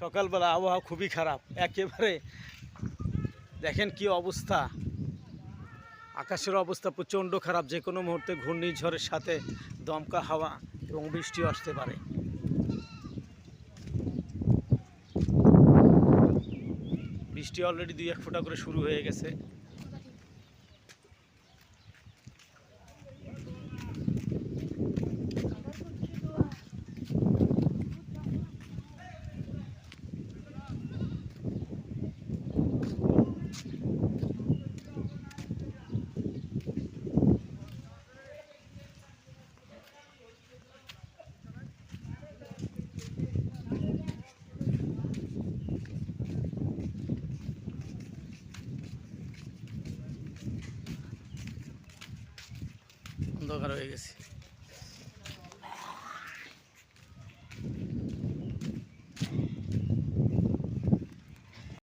সকালবেলা আবহাওয়া খুবই খারাপ, একেবারে দেখেন কি অবস্থা। আকাশের অবস্থা প্রচণ্ড খারাপ, যে কোনো মুহূর্তে ঘূর্ণিঝড়ের সাথে দমকা হাওয়া এবং বৃষ্টিও আসতে পারে। বৃষ্টি অলরেডি 2-1 ফোঁটা করে শুরু হয়ে গেছে। অন্ধকার হয়ে গেছে।